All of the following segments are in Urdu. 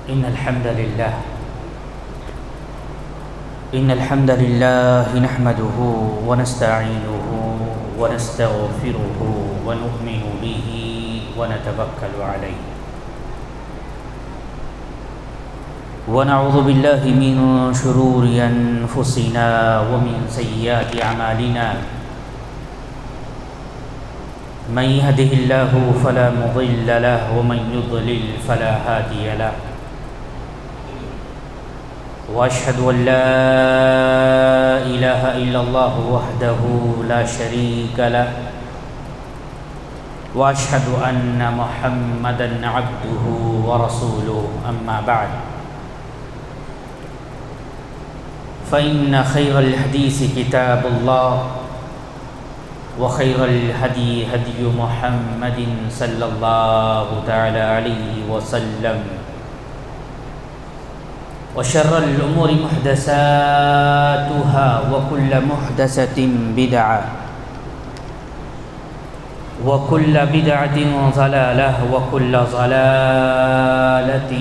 إن الحمد لله نحمده ونستعينه ونستغفره ونؤمن به ونتوكل عليه ونعوذ بالله من شرور أنفسنا ومن سيئات أعمالنا من يهده الله فلا مضل له ومن يضلل فلا هادي له وأشهد أن لا إله إلا الله وحده لا شريك له وأشهد أن محمدا عبده ورسوله أما بعد فإن خير الحديث كتاب الله وخير الهدي هدي محمد صلى الله تعالى عليه وسلم وشر الأمور محدثاتها وكل محدثة بدعة وكل بدعة ضلالة وكل ضلالة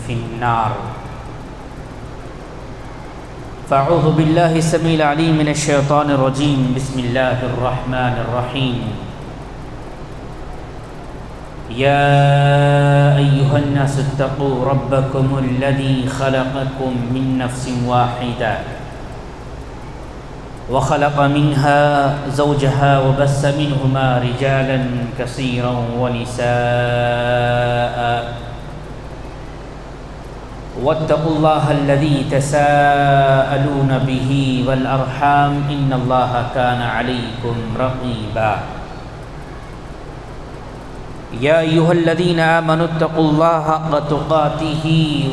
في النار فأعوذ بالله السميع العليم من الشيطان الرجيم بسم الله الرحمن الرحيم يا أيها الناس اتقوا ربكم الذي خلقكم من نفس واحدة وخلق منها زوجها وبث منهما رجالا كثيرا ونساء واتقوا الله الذي تساءلون به والأرحام إن الله كان عليكم رقيبا يا أيها الذين آمنوا اتقوا الله حق تقاته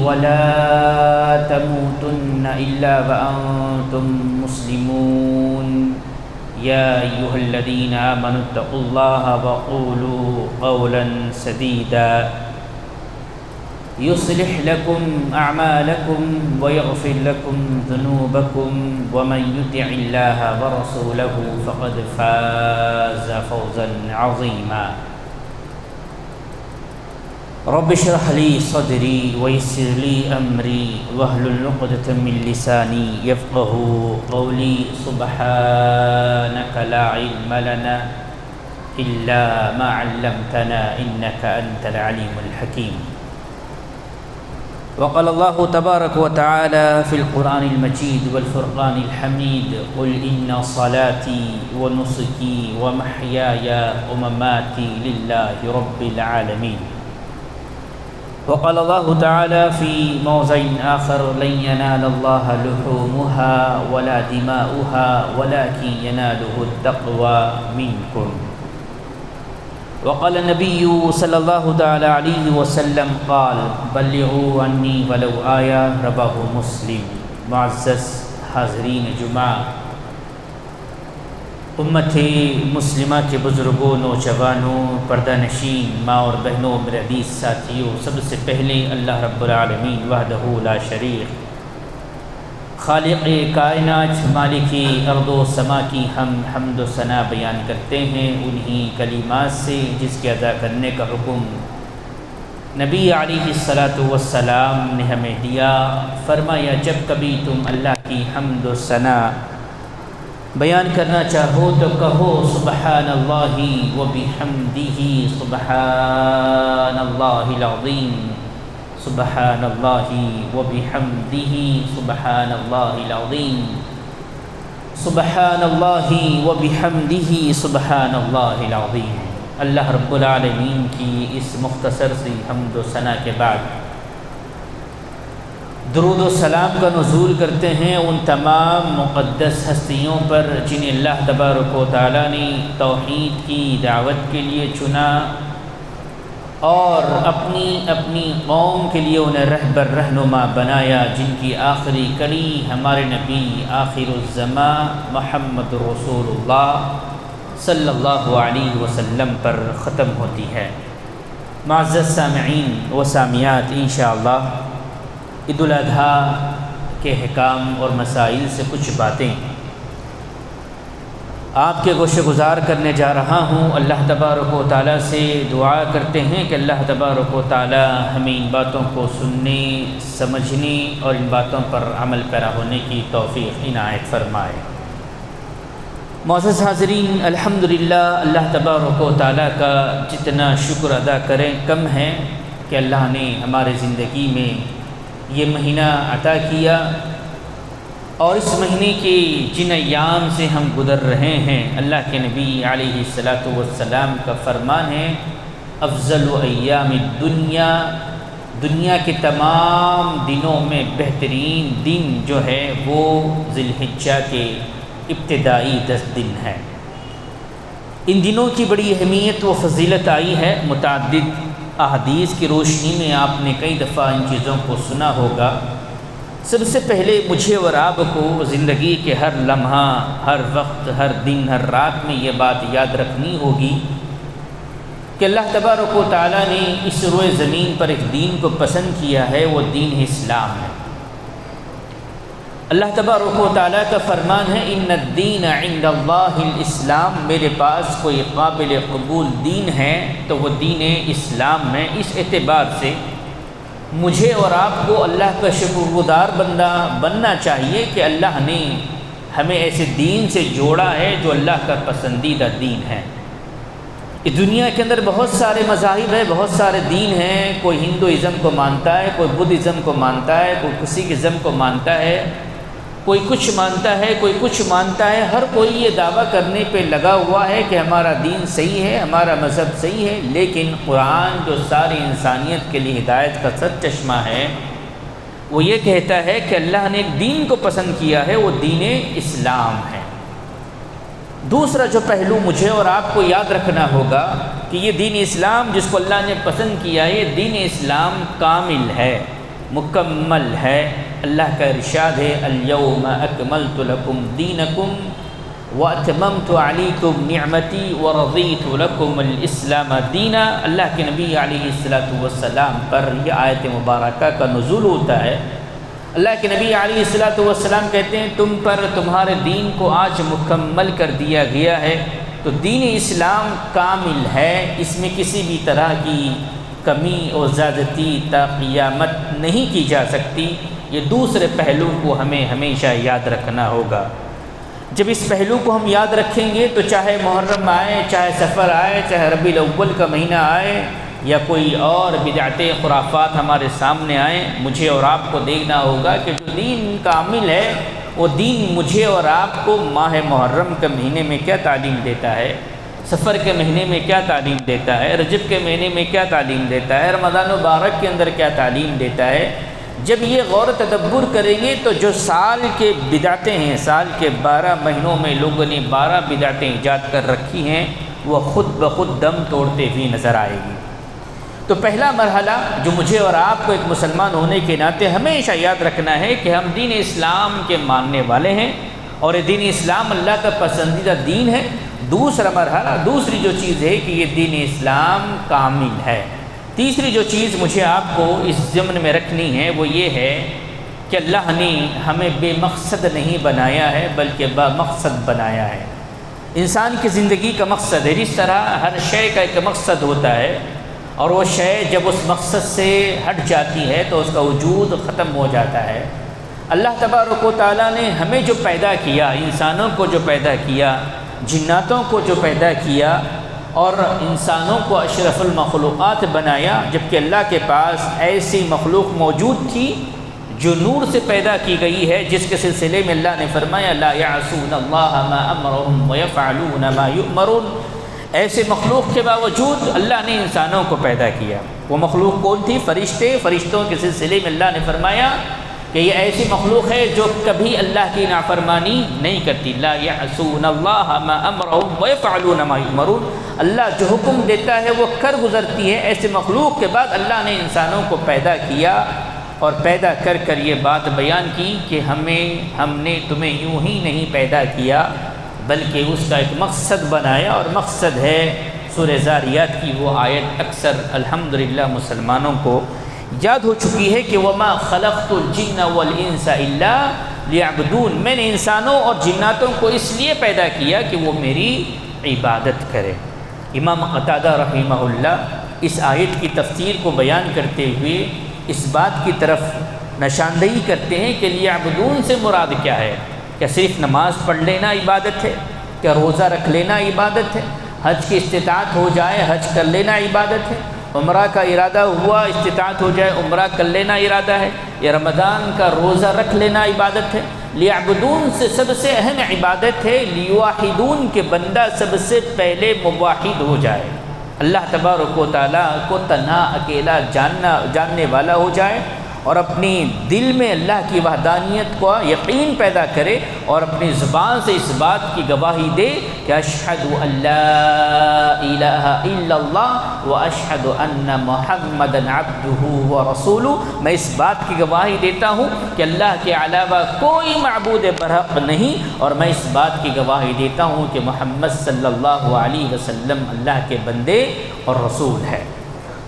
ولا تموتن إلا وأنتم مسلمون يا أيها الذين آمنوا اتقوا الله وقولوا قولا سديدا يصلح لكم أعمالكم ويغفر لكم ذنوبكم ومن يطع الله ورسوله فقد فاز فوزا عظيما رب اشرح لي صدري ويسر لي أمري واحلل عقدة من لساني يفقهوا قولي سبحانك لا علم لنا إلا ما علمتنا إنك أنت العليم الحكيم وقال الله تبارك وتعالى في القرآن المجيد والفرقان الحميد قل إن صلاتي ونسكي ومحياي ومماتي لله رب العالمين وقال الله تعالى في موضع آخر لن ينال الله لحومها ولا دماؤها ولكن يناله التقوى منكم وقال النبي صلی اللہ تعالی علیہ وسلم قال بلغوا عنی ولو آیا رواه مسلم. معزز حاضرین جمعہ، امت مسلمہ کے بزرگوں، نوجوانوں، پردہ نشین ماں اور بہنوں، میرے عزیز ساتھیوں، سب سے پہلے اللہ رب العالمین وحدہ لا شریک، خالق کائنات، مالک ارض و سما کی ہم حمد و ثنا بیان کرتے ہیں انہی کلمات سے جس کے ادا کرنے کا حکم نبی علیہ السلام نے ہمیں دیا. فرمایا جب کبھی تم اللہ کی حمد و ثنا بیان کرنا چاہو تو کہو سبحان اللہ و بحمدہ سبحان اللہ العظیم سبحان اللہ و بحمدہ سبحان اللہ العظیم سبحان اللہ و بحمدہ سبحان اللہ العظیم. اللہ رب العالمین کی اس مختصر سی حمد و ثنا کے بعد درود و سلام کا نزول کرتے ہیں ان تمام مقدس ہستیوں پر جنہیں اللہ تبارک و تعالیٰ نے توحید کی دعوت کے لیے چنا اور اپنی قوم کے لیے انہیں رہبر رہنما بنایا، جن کی آخری کڑی ہمارے نبی آخر الزمان محمد رسول اللہ صلی اللہ علیہ وسلم پر ختم ہوتی ہے. معزز سامعین و سامعات، انشاءاللہ عید الاضحیٰ کے احکام اور مسائل سے کچھ باتیں آپ کے گوشہ گزار کرنے جا رہا ہوں۔ اللہ تبارک و تعالیٰ سے دعا کرتے ہیں کہ اللہ تبارک و تعالیٰ ہمیں ان باتوں کو سننے، سمجھنے اور ان باتوں پر عمل پیرا ہونے کی توفیق عنایت فرمائے۔ معزز حاضرین، الحمدللہ اللہ تبارک و تعالیٰ کا جتنا شکر ادا کریں کم ہے کہ اللہ نے ہمارے زندگی میں یہ مہینہ عطا کیا، اور اس مہینے کے جن ایام سے ہم گزر رہے ہیں، اللہ کے نبی علیہ الصلاۃ والسلام کا فرمان ہے، افضل ایام الدنیا، دنیا کے تمام دنوں میں بہترین دن جو ہے وہ ذی الحجہ کے ابتدائی 10 دن ہے۔ ان دنوں کی بڑی اہمیت و فضیلت آئی ہے، متعدد احادیث کی روشنی میں آپ نے کئی دفعہ ان چیزوں کو سنا ہوگا۔ سب سے پہلے مجھے اور آپ کو زندگی کے ہر لمحہ، ہر وقت، ہر دن، ہر رات میں یہ بات یاد رکھنی ہوگی کہ اللہ تبارک و تعالیٰ نے اس روئے زمین پر ایک دین کو پسند کیا ہے، وہ دین اسلام ہے۔ اللہ تبارک و تعالیٰ کا فرمان ہے، ان الدین عند اللہ الاسلام، میرے پاس کوئی قابل قبول دین ہے تو وہ دین اسلام ہے۔ اس اعتبار سے مجھے اور آپ کو اللہ کا شکر گزار بندہ بننا چاہیے کہ اللہ نے ہمیں ایسے دین سے جوڑا ہے جو اللہ کا پسندیدہ دین ہے۔ اس دنیا کے اندر بہت سارے مذاہب ہیں، بہت سارے دین ہیں، کوئی ہندوازم کو مانتا ہے، کوئی بدھزم کو مانتا ہے، کوئی کسی ازم کو مانتا ہے، کوئی کچھ مانتا ہے، کوئی کچھ مانتا ہے۔ ہر کوئی یہ دعویٰ کرنے پہ لگا ہوا ہے کہ ہمارا دین صحیح ہے، ہمارا مذہب صحیح ہے، لیکن قرآن جو ساری انسانیت کے لیے ہدایت کا سرچشمہ ہے، وہ یہ کہتا ہے کہ اللہ نے ایک دین کو پسند کیا ہے، وہ دین اسلام ہے۔ دوسرا جو پہلو مجھے اور آپ کو یاد رکھنا ہوگا کہ یہ دین اسلام جس کو اللہ نے پسند کیا ہے، یہ دین اسلام کامل ہے، مکمل ہے۔ اللہ کا ارشاد ہے، الیوم اکملت لکم دینکم واتممت علیکم نعمتی ورضیت لکم الاسلام دینا۔ اللہ کے نبی علیہ السلام پر یہ آیت مبارکہ کا نزول ہوتا ہے۔ اللہ کے نبی علیہ السلام کہتے ہیں، تم پر تمہارے دین کو آج مکمل کر دیا گیا ہے۔ تو دین اسلام کامل ہے، اس میں کسی بھی طرح کی کمی اور زیادتی تا قیامت نہیں کی جا سکتی۔ یہ دوسرے پہلو کو ہمیں ہمیشہ یاد رکھنا ہوگا۔ جب اس پہلو کو ہم یاد رکھیں گے تو چاہے محرم آئے، چاہے سفر آئے، چاہے ربیع الاول کا مہینہ آئے، یا کوئی اور بدعت خرافات ہمارے سامنے آئیں، مجھے اور آپ کو دیکھنا ہوگا کہ جو دین کامل ہے وہ دین مجھے اور آپ کو ماہ محرم کے مہینے میں کیا تعلیم دیتا ہے، سفر کے مہینے میں کیا تعلیم دیتا ہے، رجب کے مہینے میں کیا تعلیم دیتا ہے، رمضان مبارک کے اندر کیا تعلیم دیتا ہے۔ جب یہ غور و تدبر کریں گے تو جو سال کے بدعتیں ہیں، سال کے 12 مہینوں میں لوگوں نے 12 بدعتیں ایجاد کر رکھی ہیں، وہ خود بخود دم توڑتے ہوئی نظر آئے گی۔ تو پہلا مرحلہ جو مجھے اور آپ کو ایک مسلمان ہونے کے ناطے ہمیشہ یاد رکھنا ہے کہ ہم دین اسلام کے ماننے والے ہیں، اور یہ دین اسلام اللہ کا پسندیدہ دین ہے۔ دوسرا مرحلہ، دوسری جو چیز ہے کہ یہ دین اسلام کامل ہے۔ تیسری جو چیز مجھے آپ کو اس ضمن میں رکھنی ہے وہ یہ ہے کہ اللہ نے ہمیں بے مقصد نہیں بنایا ہے بلکہ با مقصد بنایا ہے۔ انسان کی زندگی کا مقصد ہے، جس طرح ہر شے کا ایک مقصد ہوتا ہے، اور وہ شے جب اس مقصد سے ہٹ جاتی ہے تو اس کا وجود ختم ہو جاتا ہے۔ اللہ تبارک و تعالیٰ نے ہمیں جو پیدا کیا، انسانوں کو جو پیدا کیا، جناتوں کو جو پیدا کیا، اور انسانوں کو اشرف المخلوقات بنایا، جبکہ اللہ کے پاس ایسی مخلوق موجود تھی جو نور سے پیدا کی گئی ہے، جس کے سلسلے میں اللہ نے فرمایا لا یعصون اللہ ما امرهم ویفعلون ما یؤمرون۔ ایسے مخلوق کے باوجود اللہ نے انسانوں کو پیدا کیا۔ وہ مخلوق کون تھی؟ فرشتے۔ فرشتوں کے سلسلے میں اللہ نے فرمایا کہ یہ ایسی مخلوق ہے جو کبھی اللہ کی نافرمانی نہیں کرتی۔ لا یعصون اللہ ما امرهم ویفعلون ما یؤمرون۔ اللہ جو حکم دیتا ہے وہ کر گزرتی ہے۔ ایسے مخلوق کے بعد اللہ نے انسانوں کو پیدا کیا، اور پیدا کر کر یہ بات بیان کی کہ ہم نے تمہیں یوں ہی نہیں پیدا کیا بلکہ اس کا ایک مقصد بنایا، اور مقصد ہے سورہ ذاریات کی وہ آیت اکثر الحمدللہ مسلمانوں کو یاد ہو چکی ہے کہ وَمَا خَلَقْتُ الْجِنَّ وَالْإِنسَ إِلَّا لیعبدون، میں نے انسانوں اور جناتوں کو اس لیے پیدا کیا کہ وہ میری عبادت کرے۔ امام قتادہ رحمہ اللہ اس آیت کی تفسیر کو بیان کرتے ہوئے اس بات کی طرف نشاندہی کرتے ہیں کہ لیعبدون سے مراد کیا ہے؟ کیا صرف نماز پڑھ لینا عبادت ہے؟ کیا روزہ رکھ لینا عبادت ہے؟ حج کی استطاعت ہو جائے حج کر لینا عبادت ہے؟ عمرہ کا ارادہ ہوا استطاعت ہو جائے عمرہ کر لینا ارادہ ہے؟ یا رمضان کا روزہ رکھ لینا عبادت ہے؟ لیعبدون سے سب سے اہم عبادت ہے لیوحدون کہ بندہ سب سے پہلے موحد ہو جائے، اللہ تبارک و تعالیٰ کو تنہا اکیلا جاننے والا ہو جائے، اور اپنی دل میں اللہ کی وحدانیت کو یقین پیدا کرے، اور اپنی زبان سے اس بات کی گواہی دے کہ اشہد ان لا الہ الا اللہ و اشہد ان محمدا عبدہ و رسولہ، میں اس بات کی گواہی دیتا ہوں کہ اللہ کے علاوہ کوئی معبود برحق نہیں، اور میں اس بات کی گواہی دیتا ہوں کہ محمد صلی اللہ علیہ وسلم اللہ کے بندے اور رسول ہے۔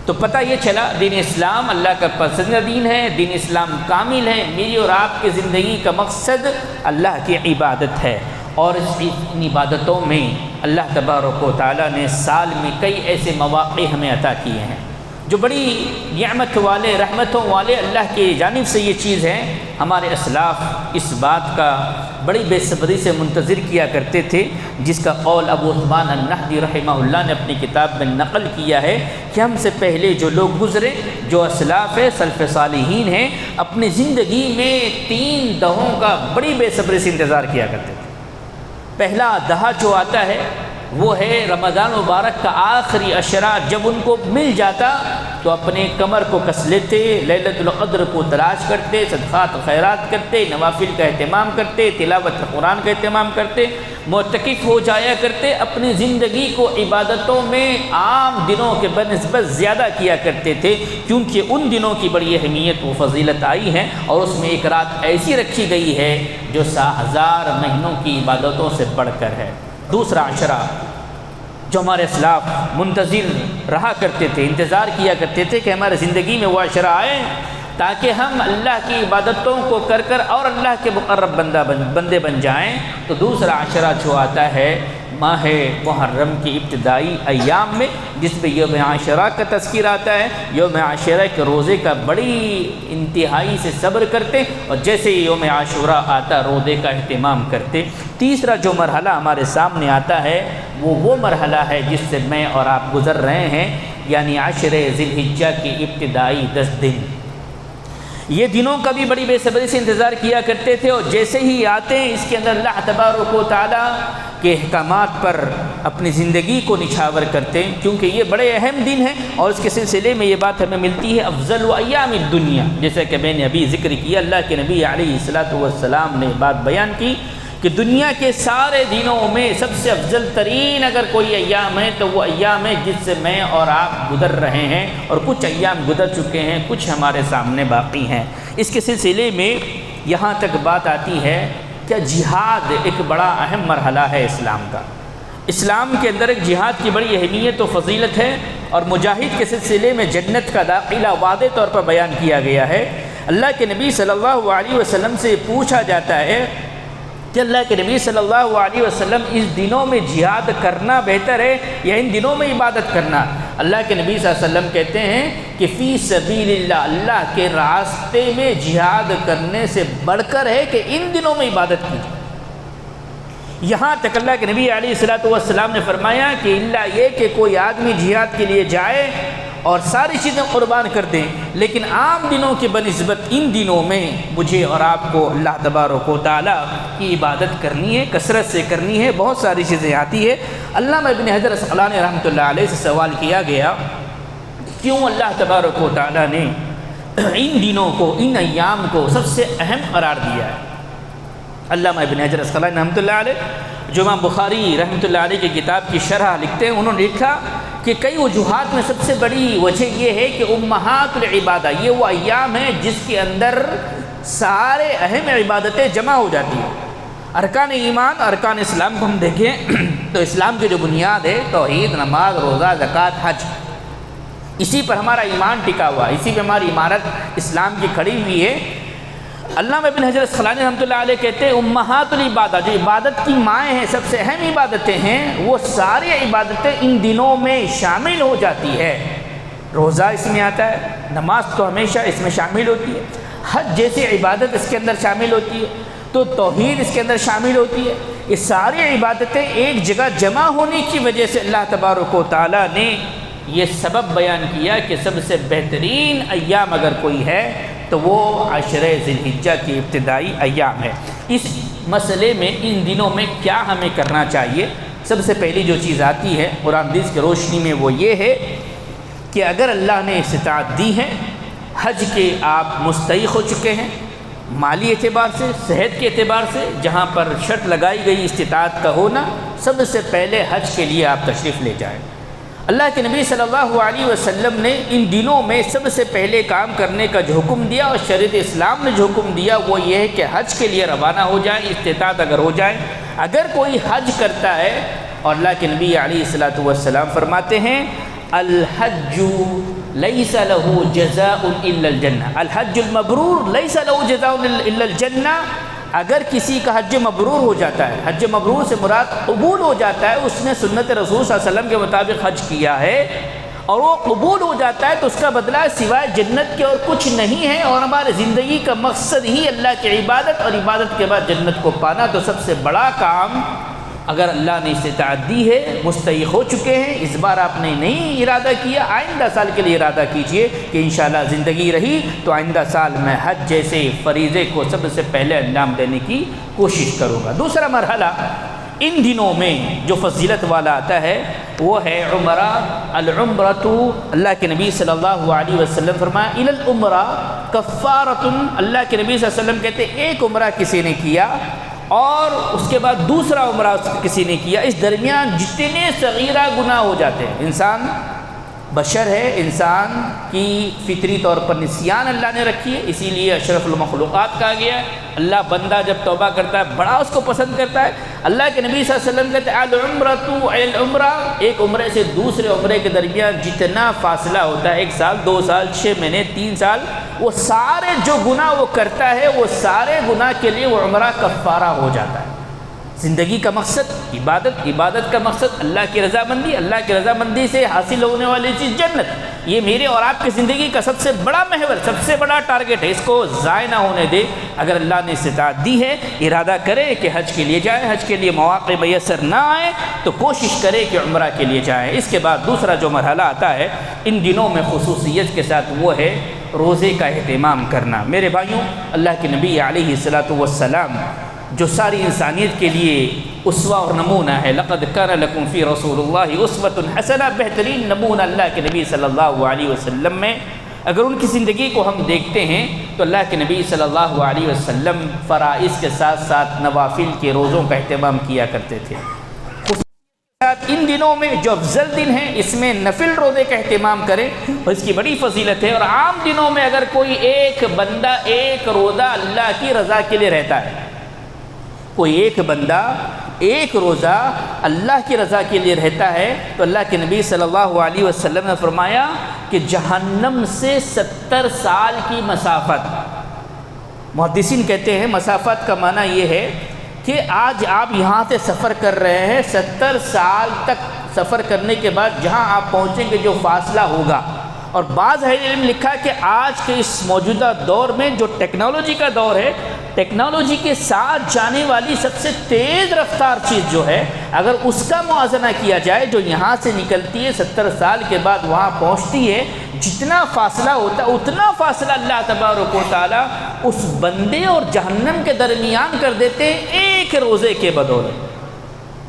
تو پتہ یہ چلا دین اسلام اللہ کا پسندیدہ دین ہے، دین اسلام کامل ہے، میری اور آپ کی زندگی کا مقصد اللہ کی عبادت ہے، اور ان عبادتوں میں اللہ تبارک و تعالیٰ نے سال میں کئی ایسے مواقع ہمیں عطا کیے ہیں جو بڑی نعمت والے رحمتوں والے اللہ کی جانب سے یہ چیز ہے۔ ہمارے اسلاف اس بات کا بڑی بے صبری سے منتظر کیا کرتے تھے، جس کا قول ابو عثمان النہدی رحمہ اللہ نے اپنی کتاب میں نقل کیا ہے کہ ہم سے پہلے جو لوگ گزرے، جو اسلاف ہے سلف صالحین ہیں، اپنی زندگی میں 3 دہوں کا بڑی بے صبری سے انتظار کیا کرتے تھے۔ پہلا دہا جو آتا ہے وہ ہے رمضان مبارک کا آخری عشرہ، جب ان کو مل جاتا تو اپنے کمر کو کس لیتے، لیلۃ القدر کو تلاش کرتے، صدقات خیرات کرتے، نوافل کا اہتمام کرتے، تلاوت قرآن کا اہتمام کرتے، معتکف ہو جایا کرتے، اپنی زندگی کو عبادتوں میں عام دنوں کے بنسبت زیادہ کیا کرتے تھے، کیونکہ ان دنوں کی بڑی اہمیت و فضیلت آئی ہے، اور اس میں ایک رات ایسی رکھی گئی ہے جو 1000 مہینوں کی عبادتوں سے بڑھ کر ہے۔ دوسرا عشرہ جو ہمارے اسلاف منتظر رہا کرتے تھے، انتظار کیا کرتے تھے کہ ہمارے زندگی میں وہ عشرہ آئے تاکہ ہم اللہ کی عبادتوں کو کر اور اللہ کے مقرب بندے بن جائیں، تو دوسرا عشرہ جو آتا ہے ماہ محرم کی ابتدائی ایام میں، جس میں یوم عاشورہ کا تذکر آتا ہے۔ یوم عاشورہ کے روزے کا بڑی انتہائی سے صبر کرتے، اور جیسے ہی یوم عاشورہ آتا روزے کا اہتمام کرتے۔ تیسرا جو مرحلہ ہمارے سامنے آتا ہے وہ مرحلہ ہے جس سے میں اور آپ گزر رہے ہیں، یعنی 10 ذی الحجہ کی ابتدائی 10 دن۔ یہ دنوں کا بھی بڑی بے صبری سے انتظار کیا کرتے تھے، اور جیسے ہی آتے ہیں اس کے اندر اللہ تبارک و تعالیٰ کے احکامات پر اپنی زندگی کو نچھاور کرتے ہیں، کیونکہ یہ بڑے اہم دن ہیں، اور اس کے سلسلے میں یہ بات ہمیں ملتی ہے افضل ایام الدنیا، جیسے کہ میں نے ابھی ذکر کیا، اللہ کے نبی علیہ الصلاۃ والسلام نے بات بیان کی کہ دنیا کے سارے دنوں میں سب سے افضل ترین اگر کوئی ایام ہے تو وہ ایام ہے جس سے میں اور آپ گزر رہے ہیں، اور کچھ ایام گزر چکے ہیں، کچھ ہمارے سامنے باقی ہیں۔ اس کے سلسلے میں یہاں تک بات آتی ہے کہ جہاد ایک بڑا اہم مرحلہ ہے اسلام کا۔ اسلام کے اندر ایک جہاد کی بڑی اہمیت و فضیلت ہے، اور مجاہد کے سلسلے میں جنت کا داخلہ واضح طور پر بیان کیا گیا ہے۔ اللہ کے نبی صلی اللہ علیہ وسلم سے پوچھا جاتا ہے کہ اللہ کے نبی صلی اللہ علیہ وسلم اس دنوں میں جہاد کرنا بہتر ہے یا ان دنوں میں عبادت کرنا؟ اللہ کے نبی صلی اللہ علیہ وسلم کہتے ہیں کہ فی سبیل اللہ، اللہ کے راستے میں جہاد کرنے سے بڑھ کر ہے کہ ان دنوں میں عبادت کی۔ یہاں تک اللہ کے نبی علیہ الصلوۃ والسلام نے فرمایا کہ اللہ یہ کہ کوئی آدمی جہاد کے لیے جائے اور ساری چیزیں قربان کر دیں، لیکن عام دنوں کے بنسبت ان دنوں میں مجھے اور آپ کو اللہ تبارک و تعالیٰ کی عبادت کرنی ہے، کثرت سے کرنی ہے، بہت ساری چیزیں آتی ہے۔ علامہ ابن حجر عسقلانی رحمۃ اللہ علیہ سے سوال کیا گیا کیوں اللہ تبارک و تعالیٰ نے ان دنوں کو، ان ایام کو سب سے اہم قرار دیا ہے؟ علامہ ابن حجر عسقلانی رحمۃ اللہ علیہ جو امام بخاری رحمۃ اللہ علیہ کی کتاب کی شرح لکھتے ہیں، انہوں نے لکھا کہ کئی وجوہات میں سب سے بڑی وجہ یہ ہے کہ امہات العبادہ یہ وہ ایام ہیں جس کے اندر سارے اہم عبادتیں جمع ہو جاتی ہیں۔ ارکان ایمان، ارکان اسلام کو ہم دیکھیں تو اسلام کی جو بنیاد ہے توحید، نماز، روزہ، زکوٰۃ، حج، اسی پر ہمارا ایمان ٹکا ہوا ہے، اسی پہ ہماری عمارت اسلام کی کھڑی ہوئی ہے۔ علامہ ابن حجر اسقلانی رحمۃ اللہ علیہ کہتے ہیں امہات العبادات، جو عبادت کی مائیں ہیں، سب سے اہم عبادتیں ہیں، وہ ساری عبادتیں ان دنوں میں شامل ہو جاتی ہے۔ روزہ اس میں آتا ہے، نماز تو ہمیشہ اس میں شامل ہوتی ہے، حج جیسی عبادت اس کے اندر شامل ہوتی ہے، تو توحید اس کے اندر شامل ہوتی ہے۔ یہ ساری عبادتیں ایک جگہ جمع ہونے کی وجہ سے اللہ تبارک و تعالیٰ نے یہ سبب بیان کیا کہ سب سے بہترین ایام اگر کوئی ہے تو وہ عشرہ ذی الحجہ کی ابتدائی ایام ہے۔ اس مسئلے میں ان دنوں میں کیا ہمیں کرنا چاہیے؟ سب سے پہلی جو چیز آتی ہے قرآن حدیث کی روشنی میں وہ یہ ہے کہ اگر اللہ نے استطاعت دی ہے، حج کے آپ مستحق ہو چکے ہیں، مالی اعتبار سے، صحت کے اعتبار سے، جہاں پر شرط لگائی گئی استطاعت کا ہونا، سب سے پہلے حج کے لیے آپ تشریف لے جائیں۔ اللہ کے نبی صلی اللہ علیہ وسلم نے ان دنوں میں سب سے پہلے کام کرنے کا جو حکم دیا اور شریعت اسلام نے جو حکم دیا وہ یہ ہے کہ حج کے لیے روانہ ہو جائیں، استطاعت اگر ہو جائے۔ اگر کوئی حج کرتا ہے، اور اللہ کے نبی علیہ الصلوۃ والسلام فرماتے ہیں الحج لیس لہ جزاء الا الجنہ، الحج المبرور لیس لہ جزاء الا الجنہ۔ اگر کسی کا حج مبرور ہو جاتا ہے، حج مبرور سے مراد قبول ہو جاتا ہے، اس نے سنت رسول صلی اللہ علیہ وسلم کے مطابق حج کیا ہے اور وہ قبول ہو جاتا ہے، تو اس کا بدلہ سوائے جنت کے اور کچھ نہیں ہے، اور ہمارے زندگی کا مقصد ہی اللہ کی عبادت اور عبادت کے بعد جنت کو پانا۔ تو سب سے بڑا کام اگر اللہ نے استطاعت دی ہے، مستحق ہو چکے ہیں، اس بار آپ نے نہیں ارادہ کیا، آئندہ سال کے لیے ارادہ کیجئے کہ انشاءاللہ زندگی رہی تو آئندہ سال میں حج جیسے فریضے کو سب سے پہلے انجام دینے کی کوشش کروں گا۔ دوسرا مرحلہ ان دنوں میں جو فضیلت والا آتا ہے وہ ہے عمرہ۔ العمرۃ، اللہ کے نبی صلی اللہ علیہ وسلم فرمایا الی العمرہ کفارۃ، اللہ کے نبی صلی اللہ علیہ وسلم کہتے ہیں ایک عمرہ کسی نے کیا اور اس کے بعد دوسرا عمرہ کسی نے کیا، اس درمیان جتنے صغیرہ گناہ ہو جاتے ہیں، انسان بشر ہے، انسان کی فطری طور پر نسیان اللہ نے رکھی ہے، اسی لیے اشرف المخلوقات کہا گیا ہے۔ اللہ بندہ جب توبہ کرتا ہے بڑا اس کو پسند کرتا ہے۔ اللہ کے نبی صلی اللہ علیہ وسلم کہتے ہیں العمرۃ العمرہ، ایک عمرے سے دوسرے عمرے کے درمیان جتنا فاصلہ ہوتا ہے، 1 سال 2 سال 6 مہینے 3 سال، وہ سارے جو گناہ وہ کرتا ہے وہ سارے گناہ کے لیے وہ عمرہ کفارہ ہو جاتا ہے۔ زندگی کا مقصد عبادت، عبادت کا مقصد اللہ کی رضامندی، اللہ کی رضامندی سے حاصل ہونے والی چیز جنت۔ یہ میرے اور آپ کی زندگی کا سب سے بڑا محور، سب سے بڑا ٹارگٹ ہے، اس کو ضائع نہ ہونے دے۔ اگر اللہ نے استطاعت دی ہے، ارادہ کرے کہ حج کے لیے جائے، حج کے لیے مواقع میسر نہ آئے تو کوشش کرے کہ عمرہ کے لیے جائیں۔ اس کے بعد دوسرا جو مرحلہ آتا ہے ان دنوں میں خصوصیت کے ساتھ، وہ ہے روزے کا اہتمام کرنا۔ میرے بھائیوں، اللہ کے نبی علیہ الصلوۃ والسلام جو ساری انسانیت کے لیے اسوہ اور نمونہ ہے، لقد کان لکم فی رسول اللہ اسوۃ حسنہ، بہترین نمونہ اللہ کے نبی صلی اللہ علیہ وسلم میں، اگر ان کی زندگی کو ہم دیکھتے ہیں تو اللہ کے نبی صلی اللہ علیہ وسلم فرائض کے ساتھ ساتھ نوافل کے روزوں کا اہتمام کیا کرتے تھے۔ ان دنوں میں جو افضل دن ہے اس میں نفل روزے کا اہتمام کریں اور اس کی بڑی فضیلت ہے۔ اور عام دنوں میں اگر کوئی ایک بندہ ایک روزہ اللہ کی رضا کے لیے رہتا ہے، کوئی ایک بندہ ایک روزہ اللہ کی رضا کے لیے رہتا ہے تو اللہ کے نبی صلی اللہ علیہ وسلم نے فرمایا کہ جہنم سے 70 سال کی مسافت، محدثین کہتے ہیں مسافت کا معنی یہ ہے کہ آج آپ یہاں سے سفر کر رہے ہیں، 70 سال تک سفر کرنے کے بعد جہاں آپ پہنچیں گے جو فاصلہ ہوگا۔ اور بعض اہل علم لکھا کہ آج کے اس موجودہ دور میں جو ٹیکنالوجی کا دور ہے، ٹیکنالوجی کے ساتھ جانے والی سب سے تیز رفتار چیز جو ہے، اگر اس کا موازنہ کیا جائے، جو یہاں سے نکلتی ہے 70 سال کے بعد وہاں پہنچتی ہے، جتنا فاصلہ ہوتا ہے اتنا فاصلہ اللہ تبارک و تعالیٰ اس بندے اور جہنم کے درمیان کر دیتے ہیں ایک روزے کے بدولت۔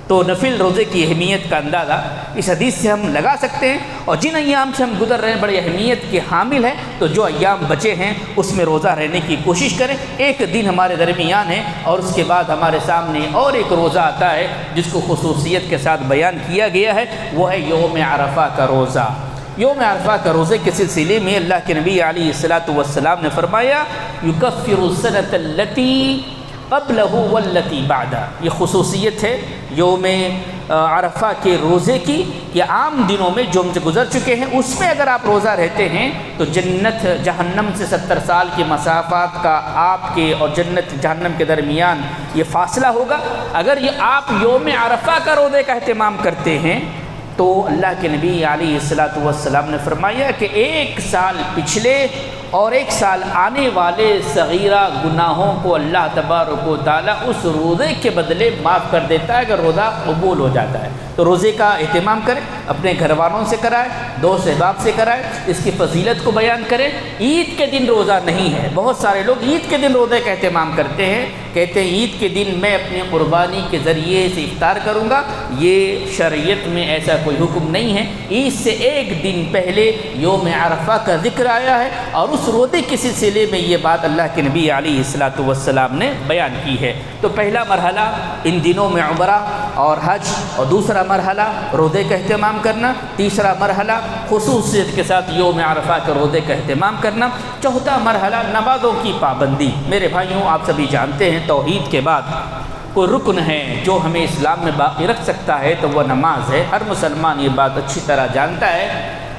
تو نفل روزے کی اہمیت کا اندازہ اس حدیث سے ہم لگا سکتے ہیں، اور جن ایام سے ہم گزر رہے ہیں بڑی اہمیت کے حامل ہیں، تو جو ایام بچے ہیں اس میں روزہ رہنے کی کوشش کریں۔ ایک دن ہمارے درمیان ہے اور اس کے بعد ہمارے سامنے اور ایک روزہ آتا ہے جس کو خصوصیت کے ساتھ بیان کیا گیا ہے، وہ ہے یوم عرفہ کا روزہ۔ یوم عرفہ کا روزے کے سلسلے میں اللہ کے نبی علیہ الصلوۃ والسلام نے فرمایا یکفر السنۃ التی قبلہ والتی بعدہ، یہ خصوصیت ہے یوم عرفہ کے روزے کی کہ عام دنوں میں جو ہم سے گزر چکے ہیں اس میں اگر آپ روزہ رہتے ہیں تو جنت جہنم سے 70 سال کی مسافات کا آپ کے اور جنت جہنم کے درمیان یہ فاصلہ ہوگا۔ اگر یہ آپ یوم عرفہ کا روزے کا اہتمام کرتے ہیں تو اللہ کے نبی علیہ الصلوۃ والسلام نے فرمایا کہ 1 سال پچھلے اور 1 سال آنے والے صغیرہ گناہوں کو اللہ تبارک و تعالیٰ اس روزے کے بدلے معاف کر دیتا ہے اگر روزہ قبول ہو جاتا ہے۔ تو روزے کا اہتمام کریں، اپنے گھر والوں سے کرائیں، دوست احباب سے کرائیں، اس کی فضیلت کو بیان کریں۔ عید کے دن روزہ نہیں ہے، بہت سارے لوگ عید کے دن روزے کا اہتمام کرتے ہیں، کہتے ہیں عید کے دن میں اپنی قربانی کے ذریعے سے افطار کروں گا۔ یہ شریعت میں ایسا کوئی حکم نہیں ہے۔ عید سے 1 دن پہلے یوم عرفہ کا ذکر آیا ہے اور اس روزے کے سلسلے میں یہ بات اللہ کے نبی علیہ الصلوۃ والسلام نے بیان کی ہے۔ تو پہلا مرحلہ ان دنوں میں عمرہ اور حج، اور دوسرا مرحلہ روزے کا اہتمام کرنا، تیسرا مرحلہ خصوصیت کے ساتھ یوم عرفہ کے روزے کا اہتمام کرنا، چوتھا مرحلہ نمازوں کی پابندی۔ میرے بھائیوں، آپ سبھی جانتے ہیں توحید کے بعد کوئی رکن ہے جو ہمیں اسلام میں باقی رکھ سکتا ہے تو وہ نماز ہے۔ ہر مسلمان یہ بات اچھی طرح جانتا ہے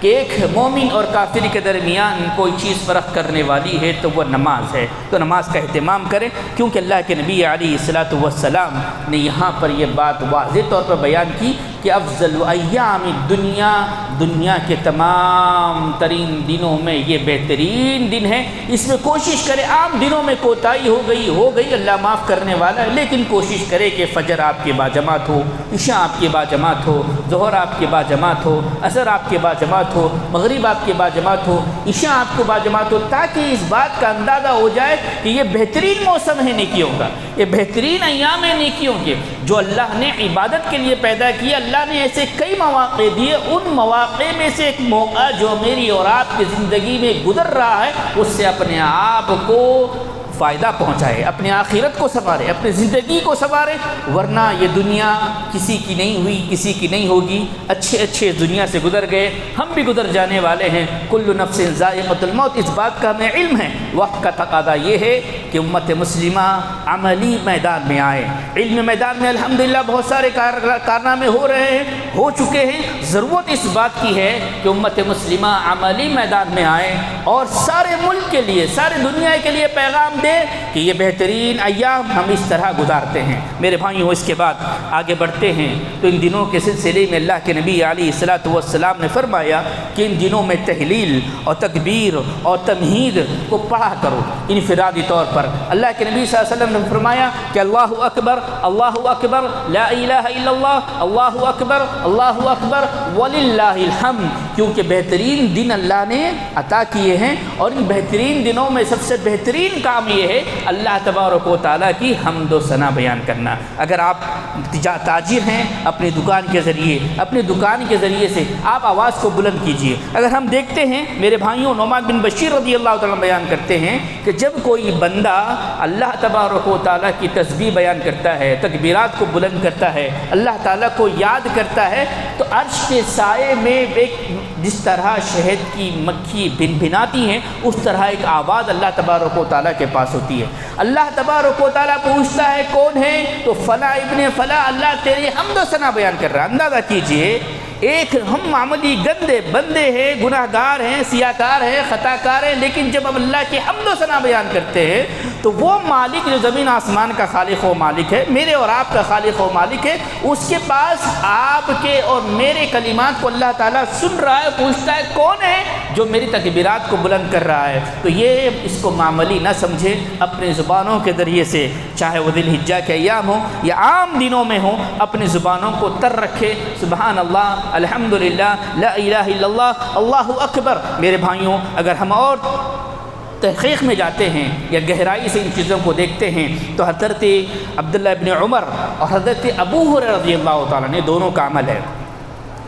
کہ ایک مومن اور کافر کے درمیان کوئی چیز فرق کرنے والی ہے تو وہ نماز ہے۔ تو نماز کا اہتمام کریں، کیونکہ اللہ کے نبی علیہ الصلوۃ والسلام نے یہاں پر یہ بات واضح طور پر بیان کی کہ افضل ایام الدنیا، دنیا کے تمام ترین دنوں میں یہ بہترین دن ہے۔ اس میں کوشش کرے، عام دنوں میں کوتاہی ہو گئی، اللہ معاف کرنے والا ہے، لیکن کوشش کرے کہ فجر آپ کے باجماعت ہو، عشاء آپ کے باجماعت ہو، ظہر آپ کے باجماعت ہو، عصر آپ کے باجماعت ہو، مغرب آپ کے باجماعت ہو، عشاء آپ کو باجماعت ہو، تاکہ اس بات کا اندازہ ہو جائے کہ یہ بہترین موسم ہے نیکیوں کا، یہ بہترین ایام ہے نیکیوں کے، جو اللہ نے عبادت کے لیے پیدا کیا۔ اللہ نے ایسے کئی مواقع دیے، ان مواقع میں سے ایک موقع جو میری اور آپ کی زندگی میں گزر رہا ہے، اس سے اپنے آپ کو فائدہ پہنچائے، اپنے آخرت کو سنوارے، اپنے زندگی کو سنوارے، ورنہ یہ دنیا کسی کی نہیں ہوئی، کسی کی نہیں ہوگی۔ اچھے دنیا سے گزر گئے، ہم بھی گزر جانے والے ہیں۔ کل نفس ذائقۃ الموت، اس بات کا ہمیں علم ہے۔ وقت کا تقاضا یہ ہے کہ امت مسلمہ عملی میدان میں آئے۔ علم میدان میں الحمدللہ بہت سارے کارنامے ہو رہے ہیں، ہو چکے ہیں۔ ضرورت اس بات کی ہے کہ امت مسلمہ عملی میدان میں آئے اور سارے ملک کے لیے، سارے دنیا کے لیے پیغام دے کہ یہ بہترین ایام ہم اس طرح گزارتے ہیں۔ میرے بھائیوں، اس کے بعد آگے بڑھتے ہیں تو ان دنوں کے سلسلے میں اللہ کے نبی علیہ الصلوۃ والسلام نے فرمایا کہ ان دنوں میں تہلیل اور تکبیر اور تمہید کو پڑھا کرو انفرادی طور پر۔ اللہ کے نبی صلی اللہ علیہ وسلم نے فرمایا کہ اللہ اکبر، اللہ اکبر، لا الہ الا اللہ، اللہ اکبر، اللہ اکبر وللہ الحمد، کیونکہ بہترین دن اللہ نے عطا کیے ہیں، اور ان بہترین دنوں میں سب سے بہترین کام یہ ہے اللہ تبارک و تعالیٰ کی حمد و ثنا بیان کرنا۔ اگر آپ تاجر ہیں، اپنی دکان کے ذریعے سے آپ آواز کو بلند کیجئے۔ اگر ہم دیکھتے ہیں میرے بھائیوں، نعمان بن بشیر رضی اللہ تعالیٰ بیان کرتے ہیں کہ جب کوئی بندہ اللہ تبارک و تعالیٰ کی تسبیح بیان کرتا ہے، تکبیرات کو بلند کرتا ہے، اللہ تعالیٰ کو یاد کرتا ہے، تو عرش کے سائے میں جس طرح شہد کی مکھی بن بھناتی ہیں، اس طرح ایک آواز اللہ تبارک و تعالیٰ کے پاس ہوتی ہے۔ اللہ تبارک و تعالیٰ پوچھتا ہے کون ہے؟ تو فلاں ابن فلاں، اللہ تیری حمد و ثنا بیان کر رہا ہے۔ اندازہ کیجئے، ایک ہم معمولی گندے بندے ہیں، گناہ گار ہیں، سیاکار ہیں، خطا کار ہیں، لیکن جب ہم اللہ کی حمد و ثنا بیان کرتے ہیں تو وہ مالک جو زمین آسمان کا خالق و مالک ہے، میرے اور آپ کا خالق و مالک ہے، اس کے پاس آپ کے اور میرے کلمات کو اللہ تعالیٰ سن رہا ہے، پوچھتا ہے کون ہے جو میری تکبیرات کو بلند کر رہا ہے۔ تو یہ اس کو معمولی نہ سمجھے، اپنی زبانوں کے ذریعے سے، چاہے وہ ذی الحجہ کے ایام ہوں یا عام دنوں میں ہوں، اپنی زبانوں کو تر رکھے۔ سبحان اللہ، الحمدللہ، لا الہ الا اللہ، اللہ اکبر۔ میرے بھائیوں، اگر ہم اور تحقیق میں جاتے ہیں یا گہرائی سے ان چیزوں کو دیکھتے ہیں تو حضرت عبداللہ ابن عمر اور حضرت ابو ہریرہ رضی اللہ تعالیٰ نے دونوں کا عمل ہے۔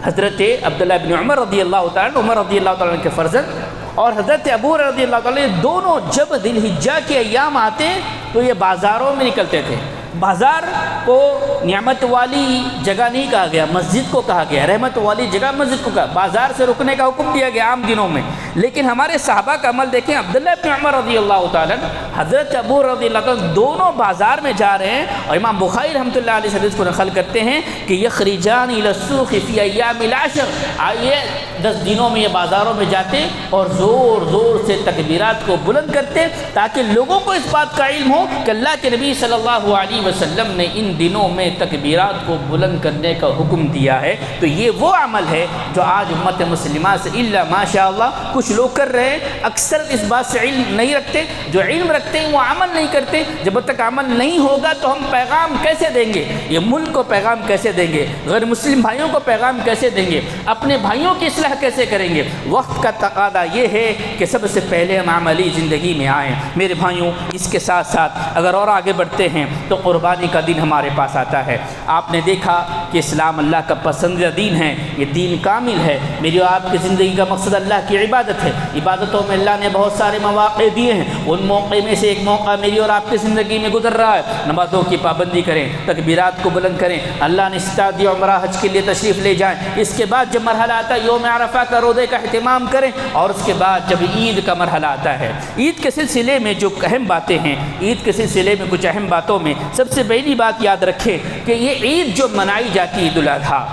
حضرت عبداللہ ابن عمر رضی اللہ تعالیٰ، عمر رضی اللہ تعالیٰ کے فرزند، اور حضرت ابو ہریرہ رضی اللہ تعالیٰ، دونوں جب ذی الحجہ کے ایام آتے تو یہ بازاروں میں نکلتے تھے، بازار کو نعمت والی جگہ نہیں کہا گیا، مسجد کو کہا گیا، رحمت والی جگہ مسجد کو کہا، بازار سے رکنے کا حکم دیا گیا عام دنوں میں۔ لیکن ہمارے صحابہ کا عمل دیکھیں، عبداللہ بن عمر رضی اللہ تعالیٰ، حضرت ابو رضی اللہ تعالیٰ، دونوں بازار میں جا رہے ہیں، اور امام بخاری رحمۃ اللہ علیہ حدیث کو نقل کرتے ہیں کہ یخرجان الی السوق فی ایام العشر، آئیے 10 دنوں میں یہ بازاروں میں جاتے اور زور زور سے تکبیرات کو بلند کرتے تاکہ لوگوں کو اس بات کا علم ہو کہ اللہ کے نبی صلی اللہ علیہ وسلم نے ان دنوں میں تکبیرات کو بلند کرنے کا حکم دیا ہے۔ تو یہ وہ عمل ہے جو آج امت مسلمہ سے الا ماشاء اللہ کچھ لوگ کر رہے ہیں۔ اکثر اس بات سے علم نہیں رکھتے، جو علم رکھتے ہیں وہ عمل نہیں کرتے۔ جب تک عمل نہیں ہوگا تو ہم پیغام کیسے دیں گے؟ یہ ملک کو پیغام کیسے دیں گے؟ غیر مسلم بھائیوں کو پیغام کیسے دیں گے؟ اپنے بھائیوں کی اصلاح کیسے کریں گے؟ وقت کا تقاضا یہ ہے کہ سب سے پہلے ہم عملی زندگی میں آئیں۔ میرے بھائیوں، اس کے ساتھ ساتھ اگر اور آگے بڑھتے ہیں تو قربانی کا دن ہمارے پاس آتا ہے۔ آپ نے دیکھا کہ اسلام اللہ کا پسندیدہ دین ہے، یہ دین کامل ہے۔ میری اور آپ کی زندگی کا مقصد اللہ کی عبادت ہے۔ عبادتوں میں اللہ نے بہت سارے مواقع دیے ہیں، ان موقع میں سے ایک موقع میری اور آپ کی زندگی میں گزر رہا ہے۔ نمازوں کی پابندی کریں، تکبیرات کو بلند کریں، اللہ نے استعداد عمرہ حج کے لیے تشریف لے جائیں۔ اس کے بعد جب مرحلہ آتا ہے یوم عرفہ کا روزے کا اہتمام کریں، اور اس کے بعد جب عید کا مرحلہ آتا ہے، عید کے سلسلے میں جو اہم باتیں ہیں، عید کے سلسلے میں کچھ اہم باتوں میں سب سے پہلی بات یاد رکھیں کہ یہ عید جو منائی جاتی ہے عید الاضحیٰ،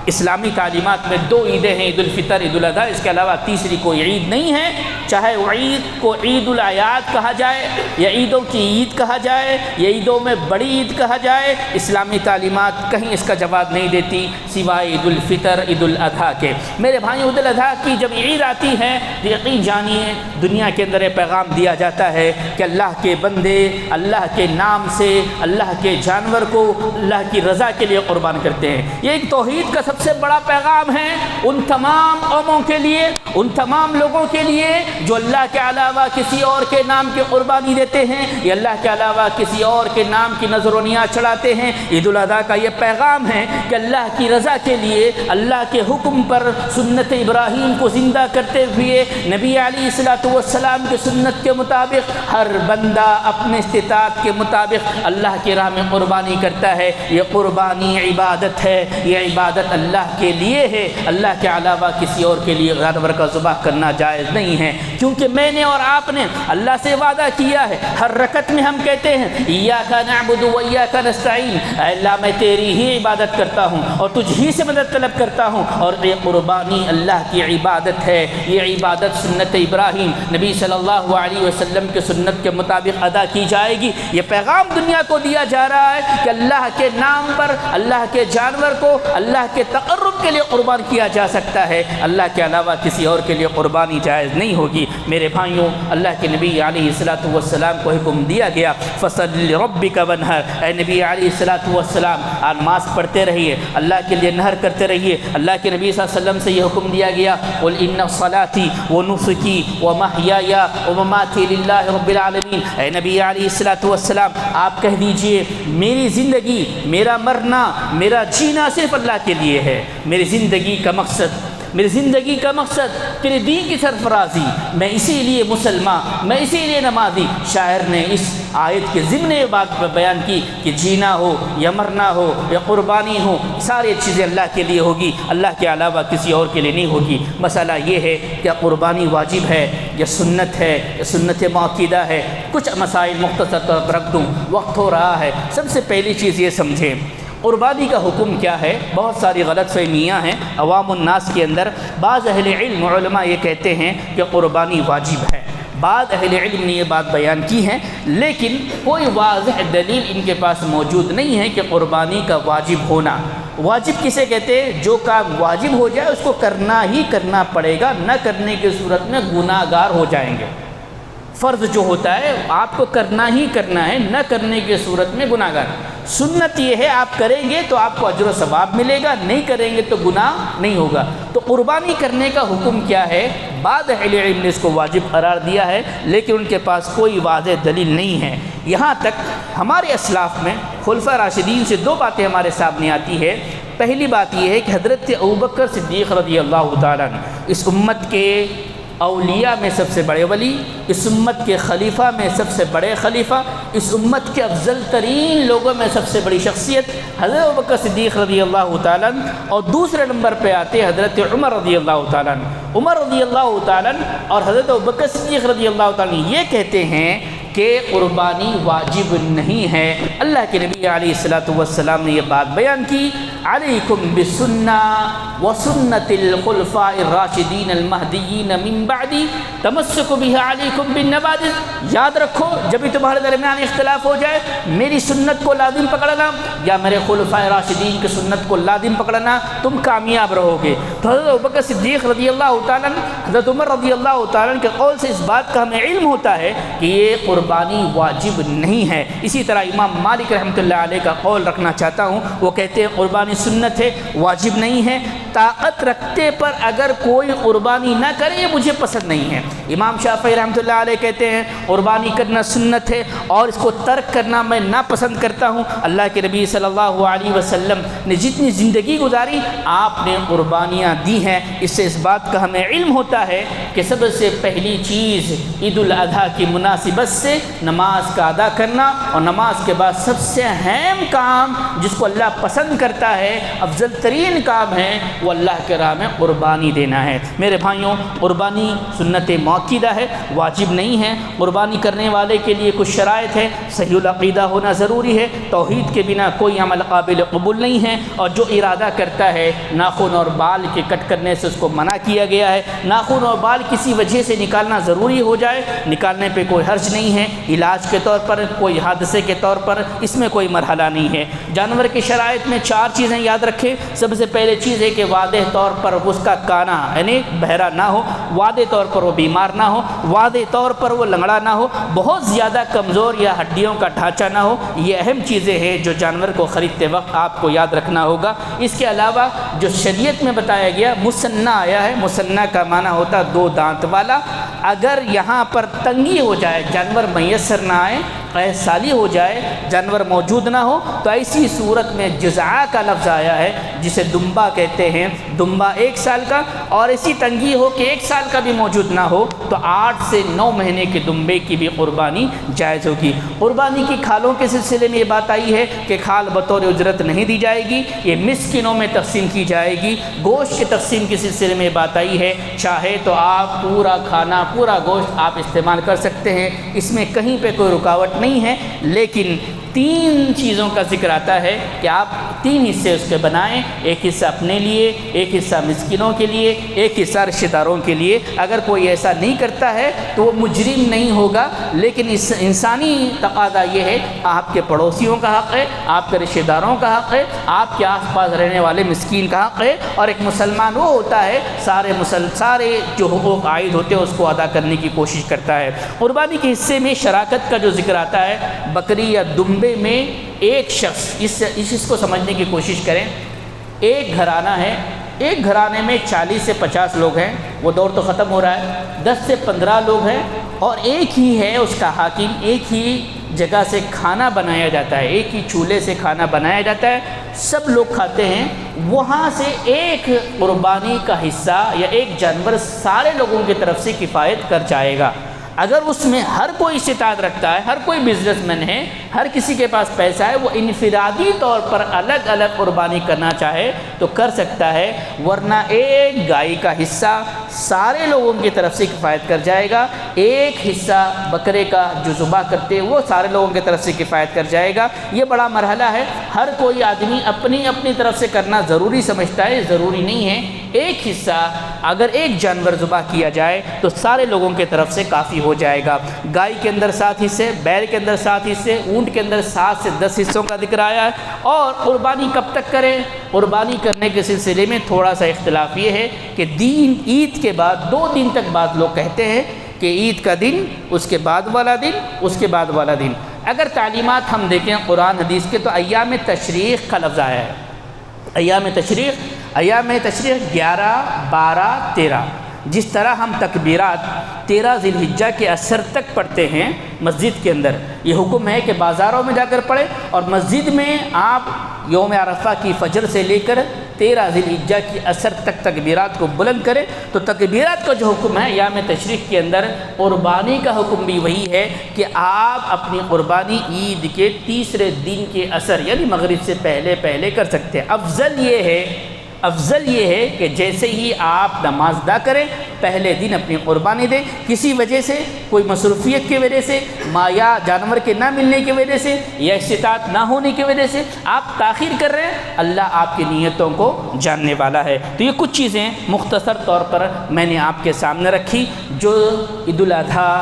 اسلامی تعلیمات میں 2 عیدیں ہیں، عید الفطر، عید الاضحیٰ، اس کے علاوہ تیسری کوئی عید نہیں ہے۔ چاہے وہ عید کو عید الاعیاد کہا جائے یا عیدوں کی عید کہا جائے یا عیدوں میں بڑی عید کہا جائے، اسلامی تعلیمات کہیں اس کا جواب نہیں دیتی سوائے عید الفطر، عید الاضحیٰ کے۔ میرے بھائیوں، عید الاضحیٰ کی جب عید آتی ہے تو یقین جانیے دنیا کے اندر یہ پیغام دیا جاتا ہے کہ اللہ کے بندے اللہ کے نام سے اللہ کے جانور کو اللہ کی رضا کے لیے قربان کرتے ہیں۔ یہ ایک توحید کا سب سے بڑا پیغام ہے ان تمام قوموں کے لیے، ان تمام لوگوں کے لیے جو اللہ کے علاوہ کسی اور کے نام کی قربانی دیتے ہیں یا اللہ کے علاوہ کسی اور کے نام کی نذر و نیاز چڑھاتے ہیں۔ عید الاضحیٰ کا یہ پیغام ہے کہ اللہ کی رضا کے لیے، اللہ کے حکم پر سنت ابراہیم کو زندہ کرتے ہوئے نبی علیہ الصلوۃ والسلام کی سنت کے مطابق ہر بندہ اپنے استطاعت کے مطابق اللہ کی راہ میں قربانی کرتا ہے۔ یہ قربانی عبادت ہے، یہ عبادت اللہ کے لیے ہے، اللہ کے علاوہ کسی اور کے لیے جانور کا ذبح کرنا جائز نہیں ہے، کیونکہ میں نے اور آپ نے اللہ سے وعدہ کیا ہے۔ ہر رکعت میں ہم کہتے ہیں ایاک نعبد و ایاک نستعین، اے اللہ میں تیری ہی عبادت کرتا ہوں اور تجھ ہی سے مدد طلب کرتا ہوں، اور یہ قربانی اللہ کی عبادت ہے۔ یہ عبادت سنت ابراہیم نبی صلی اللہ علیہ وسلم کے سنت کے مطابق ادا کی جائے گی۔ یہ پیغام دنیا کو دیا جا رہا ہے کہ اللہ کے نام پر اللہ کے جانور کو اللہ کے تقرب کے لیے قربان کیا جا سکتا ہے، اللہ کے علاوہ کسی اور کے لیے قربانی جائز نہیں ہوگی۔ میرے بھائیوں، اللہ کے نبی علیہ الصلوۃ والسلام کو حکم دیا گیا فصل لربک وانحر، اے نبی علیہ الصلوۃ والسلام نماز پڑھتے رہیے، اللہ کے لیے نہر کرتے رہیے۔ اللہ کے نبی صلی اللہ علیہ وسلم سے یہ حکم دیا گیا قل ان صلاتی ونسکی ومحیای ومماتی للہ رب العالمین، اے نبی علیہ الصلوۃ والسلام آپ کہہ دیجئے میری زندگی، میرا مرنا، میرا جینا صرف اللہ کے لیے ہے۔ میری زندگی کا مقصد، میری زندگی کا مقصد تیرے دین کی سرفرازی، میں اسی لیے مسلمان، میں اسی لیے نمازی۔ شاعر نے اس آیت کے ضمن یہ بات بیان کی کہ جینا ہو یا مرنا ہو یا قربانی ہو، ساری چیزیں اللہ کے لیے ہوگی، اللہ کے علاوہ کسی اور کے لیے نہیں ہوگی۔ مسئلہ یہ ہے کہ قربانی واجب ہے یا سنت ہے یا سنت مؤکدہ ہے۔ کچھ مسائل مختصر طور پر رکھ دوں، وقت ہو رہا ہے۔ سب سے پہلی چیز یہ سمجھیں قربانی کا حکم کیا ہے۔ بہت ساری غلط فہمیاں ہیں عوام الناس کے اندر۔ بعض اہل علم علماء یہ کہتے ہیں کہ قربانی واجب ہے، بعض اہل علم نے یہ بات بیان کی ہے، لیکن کوئی واضح دلیل ان کے پاس موجود نہیں ہے کہ قربانی کا واجب ہونا۔ واجب کسے کہتے ہیں؟ جو کام واجب ہو جائے اس کو کرنا ہی کرنا پڑے گا، نہ کرنے کی صورت میں گناہ گار ہو جائیں گے۔ فرض جو ہوتا ہے آپ کو کرنا ہی کرنا ہے، نہ کرنے کی صورت میں گناہ گار۔ سنت یہ ہے آپ کریں گے تو آپ کو اجر و ثواب ملے گا، نہیں کریں گے تو گناہ نہیں ہوگا۔ تو قربانی کرنے کا حکم کیا ہے؟ بعض اہل علم نے اس کو واجب قرار دیا ہے، لیکن ان کے پاس کوئی واضح دلیل نہیں ہے۔ یہاں تک ہمارے اسلاف میں خلفاء راشدین سے 2 باتیں ہمارے سامنے آتی ہے۔ پہلی بات یہ ہے کہ حضرت ابوبکر صدیق رضی اللہ تعالیٰ عنہ اس امت کے اولیاء میں سب سے بڑے ولی، اس امت کے خلیفہ میں سب سے بڑے خلیفہ، اس امت کے افضل ترین لوگوں میں سب سے بڑی شخصیت حضرت ابوبکر صدیق رضی اللہ تعالیٰ عنہ، اور دوسرے نمبر پہ آتے حضرت عمر رضی اللہ تعالیٰ عنہ۔ عمر رضی اللہ تعالیٰ عنہ اور حضرت ابوبکر صدیق رضی اللہ تعالیٰ عنہ یہ کہتے ہیں کہ قربانی واجب نہیں ہے۔ اللہ کے نبی علیہ السلام نے یہ بات بیان کی، علیکم بسنہ وسنت الخلفاء الراشدین المہدیین من بعدی تمسک بها علیکم بالنواجذ۔ یاد رکھو جب بھی تمہارے درمیان اختلاف ہو جائے، میری سنت کو لازم پکڑنا یا میرے خلفاء راشدین کی سنت کو لازم پکڑنا، تم کامیاب رہو گے۔ تو حضرت ابوبکر صدیق رضی اللہ تعالیٰ عنہ، حضرت عمر رضی اللہ تعالیٰ عنہ کے قول سے اس بات کا ہمیں علم ہوتا ہے کہ یہ قربانی واجب نہیں ہے۔ اسی طرح امام مالک رحمۃ اللہ علیہ کا قول رکھنا چاہتا ہوں، وہ کہتے ہیں قربانی سنت ہے، واجب نہیں ہے۔ طاقت رکھتے پر اگر کوئی قربانی نہ کرے یہ مجھے پسند نہیں ہے۔ امام شافعی رحمۃ اللہ علیہ کہتے ہیں قربانی کرنا سنت ہے اور اس کو ترک کرنا میں ناپسند کرتا ہوں۔ اللہ کے نبی صلی اللہ علیہ وسلم نے جتنی زندگی گزاری آپ نے قربانیاں دی ہیں۔ اس سے اس بات کا ہمیں علم ہوتا ہے کہ سب سے پہلی چیز عید الاضحیٰ کی مناسبت سے نماز کا ادا کرنا، اور نماز کے بعد سب سے اہم کام جس کو اللہ پسند کرتا ہے، افضل ترین کام ہے، وہ اللہ کے راہ میں قربانی دینا ہے۔ میرے بھائیوں، قربانی سنت مؤکدہ ہے، واجب نہیں ہے۔ قربانی کرنے والے کے لیے کچھ شرائط ہے، صحیح العقیدہ ہونا ضروری ہے، توحید کے بنا کوئی عمل قابل قبول نہیں ہے، اور جو ارادہ کرتا ہے ناخن اور بال کے کٹ کرنے سے اس کو منع کیا گیا ہے۔ ناخن اور بال کسی وجہ سے نکالنا ضروری ہو جائے، نکالنے پہ کوئی حرج نہیں ہے، علاج کے طور پر، کوئی حادثے کے طور پر، اس میں کوئی مرحلہ نہیں ہے۔ جانور کی شرائط میں 4 چیزیں یاد رکھیں۔ سب سے پہلے چیز ہے کہ واضح طور پر اس کا کانا یعنی بہرا نہ ہو، واضح طور پر وہ بیمار نہ ہو، واضح طور پر وہ لنگڑا نہ ہو، بہت زیادہ کمزور یا ہڈیوں کا ڈھانچہ نہ ہو۔ یہ اہم چیزیں ہیں جو جانور کو خریدتے وقت آپ کو یاد رکھنا ہوگا۔ اس کے علاوہ جو شریعت میں بتایا گیا مسنہ آیا ہے، مسنہ کا معنی ہوتا 2 دانت والا۔ اگر یہاں پر تنگی ہو جائے، جانور میسر نہ آئے، قحط سالی ہو جائے، جانور موجود نہ ہو، تو ایسی صورت میں جزعہ کا لفظ آیا ہے جسے دمبا کہتے ہیں، دمبا 1 سال کا، اور ایسی تنگی ہو کہ 1 سال کا بھی موجود نہ ہو تو 8 سے 9 مہینے کے دمبے کی بھی قربانی جائز ہوگی۔ قربانی کی کھالوں کے سلسلے میں یہ بات آئی ہے کہ کھال بطور اجرت نہیں دی جائے گی، یہ مسکینوں میں تقسیم کی جائے گی۔ گوشت کی تقسیم کے سلسلے میں یہ بات آئی ہے، چاہے تو آپ پورا کھانا، پورا گوشت آپ استعمال کر سکتے ہیں، اس میں کہیں پہ کوئی رکاوٹ نہیں ہے، لیکن 3 چیزوں کا ذکر آتا ہے کہ آپ 3 حصے اس کے بنائیں، ایک حصہ اپنے لیے، ایک حصہ مسکینوں کے لیے، ایک حصہ رشتہ داروں کے لیے۔ اگر کوئی ایسا نہیں کرتا ہے تو وہ مجرم نہیں ہوگا، لیکن اس انسانی تقاضا یہ ہے، آپ کے پڑوسیوں کا حق ہے، آپ کے رشتہ داروں کا حق ہے، آپ کے آس پاس رہنے والے مسکین کا حق ہے، اور ایک مسلمان وہ ہوتا ہے سارے جو حقوق عائد ہوتے ہیں اس کو ادا کرنے کی کوشش کرتا ہے۔ قربانی کے حصے میں شراکت کا جو ذکر آتا ہے، بکری یا دمبے میں ایک شخص، اس کو سمجھنے کی کوشش کریں۔ ایک گھرانہ ہے، ایک گھرانے میں 40 سے 50 لوگ ہیں، وہ دور تو ختم ہو رہا ہے، 10 سے 15 لوگ ہیں، اور ایک ہی ہے اس کا حاکم، ایک ہی جگہ سے کھانا بنایا جاتا ہے، ایک ہی چولہے سے کھانا بنایا جاتا ہے، سب لوگ کھاتے ہیں۔ وہاں سے ایک قربانی کا حصہ یا ایک جانور سارے لوگوں کی طرف سے کفایت کر جائے گا۔ اگر اس میں ہر کوئی استطاعت رکھتا ہے، ہر کوئی بزنس مین ہے، ہر کسی کے پاس پیسہ ہے، وہ انفرادی طور پر الگ الگ قربانی کرنا چاہے تو کر سکتا ہے، ورنہ ایک گائے کا حصہ سارے لوگوں کی طرف سے کفایت کر جائے گا، ایک حصہ بکرے کا جو ذبح کرتے وہ سارے لوگوں کی طرف سے کفایت کر جائے گا۔ یہ بڑا مرحلہ ہے، ہر کوئی آدمی اپنی اپنی طرف سے کرنا ضروری سمجھتا ہے، ضروری نہیں ہے۔ ایک حصہ اگر ایک جانور ذبح کیا جائے تو سارے لوگوں کی طرف سے کافی ہو جائے گا۔ گائے کے اندر 7 حصے، بیل کے اندر 7 حصے، اونٹ کے اندر 7 سے 10 حصوں کا ذکر آیا ہے۔ اور قربانی کب تک کریں؟ قربانی کرنے کے سلسلے میں تھوڑا سا اختلاف یہ ہے کہ عید کے بعد 2 دن تک بعض لوگ کہتے ہیں کہ عید کا دن، اس کے بعد والا دن، اس کے بعد والا دن۔ اگر تعلیمات ہم دیکھیں قرآن حدیث کے تو ایام تشریق کا لفظ آیا ہے۔ ایام تشریق 11، 12، 13، جس طرح ہم تکبیرات 13 ذی الحجہ کے عصر تک پڑھتے ہیں مسجد کے اندر، یہ حکم ہے کہ بازاروں میں جا کر پڑھیں، اور مسجد میں آپ یوم عرفہ کی فجر سے لے کر 13 ذی الحجہ کی عصر تک تکبیرات کو بلند کرے۔ تو تکبیرات کا جو حکم ہے ایام تشریق کے اندر، قربانی کا حکم بھی وہی ہے کہ آپ اپنی قربانی عید کے تیسرے دن کے عصر یعنی مغرب سے پہلے کر سکتے ہیں۔ افضل یہ ہے کہ جیسے ہی آپ نماز ادا کریں پہلے دن اپنی قربانی دیں۔ کسی وجہ سے، کوئی مصروفیت کی وجہ سے، یا جانور کے نہ ملنے کی وجہ سے، یا استطاعت نہ ہونے کی وجہ سے آپ تاخیر کر رہے ہیں، اللہ آپ کی نیتوں کو جاننے والا ہے۔ تو یہ کچھ چیزیں مختصر طور پر میں نے آپ کے سامنے رکھی جو عید الاضحیٰ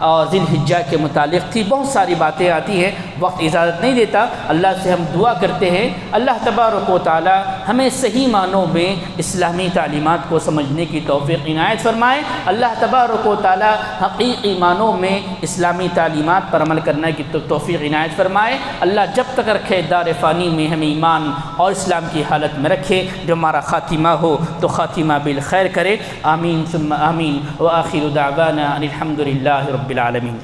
اور ذی الحجہ کے متعلق تھی۔ بہت ساری باتیں آتی ہیں، وقت اجازت نہیں دیتا۔ اللہ سے ہم دعا کرتے ہیں اللہ تبارک و تعالی ہمیں صحیح معنوں میں اسلامی تعلیمات کو سمجھنے کی توفیق عنایت فرمائے۔ اللہ تبارک و تعالی حقیقی معنوں میں اسلامی تعلیمات پر عمل کرنے کی توفیق عنایت فرمائے۔ اللہ جب تک رکھے دار فانی میں ہمیں ایمان اور اسلام کی حالت میں رکھے، جو ہمارا خاتمہ ہو تو خاتمہ بالخیر کرے۔ آمین ثم آمین وآخر دعوانا ان الحمد للہ رب العالمین۔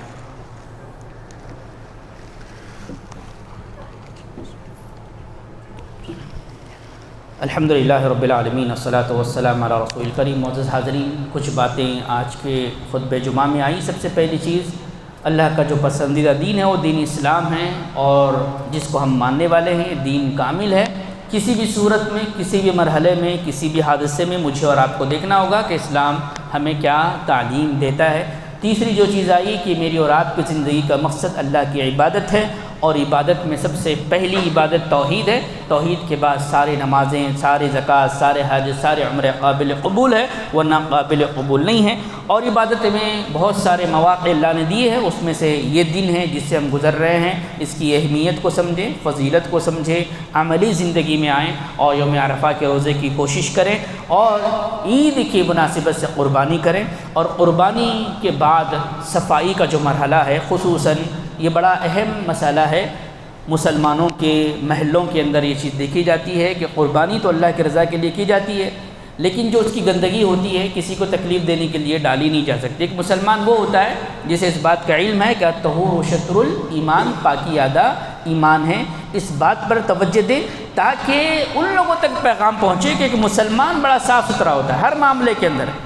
الحمدللہ رب العالمین والصلاۃ والسلام علی رسول الکریم۔ معزز حاضرین، کچھ باتیں آج کے خطبہ جمعہ میں آئیں۔ سب سے پہلی چیز، اللہ کا جو پسندیدہ دین ہے وہ دین اسلام ہے، اور جس کو ہم ماننے والے ہیں دین کامل ہے۔ کسی بھی صورت میں، کسی بھی مرحلے میں، کسی بھی حادثے میں مجھے اور آپ کو دیکھنا ہوگا کہ اسلام ہمیں کیا تعلیم دیتا ہے۔ تیسری جو چیز آئی کہ میری اور آپ کی زندگی کا مقصد اللہ کی عبادت ہے، اور عبادت میں سب سے پہلی عبادت توحید ہے۔ توحید کے بعد سارے نمازیں، سارے زکوٰۃ، سارے حج، سارے عمرے قابل قبول ہے، ورنہ قابل قبول نہیں ہے۔ اور عبادت میں بہت سارے مواقع اللہ نے دیے ہیں، اس میں سے یہ دن ہے جس سے ہم گزر رہے ہیں، اس کی اہمیت کو سمجھیں، فضیلت کو سمجھیں، عملی زندگی میں آئیں، اور یوم عرفہ کے روزے کی کوشش کریں، اور عید کی مناسبت سے قربانی کریں۔ اور قربانی کے بعد صفائی کا جو مرحلہ ہے، خصوصاً یہ بڑا اہم مسئلہ ہے۔ مسلمانوں کے محلوں کے اندر یہ چیز دیکھی جاتی ہے کہ قربانی تو اللہ کی رضا کے لیے کی جاتی ہے، لیکن جو اس کی گندگی ہوتی ہے کسی کو تکلیف دینے کے لیے ڈالی نہیں جا سکتی۔ ایک مسلمان وہ ہوتا ہے جسے اس بات کا علم ہے کہ الطہور شطر الایمان، پاکی آدھا ایمان ہے۔ اس بات پر توجہ دیں تاکہ ان لوگوں تک پیغام پہنچے کہ ایک مسلمان بڑا صاف ستھرا ہوتا ہے ہر معاملے کے اندر۔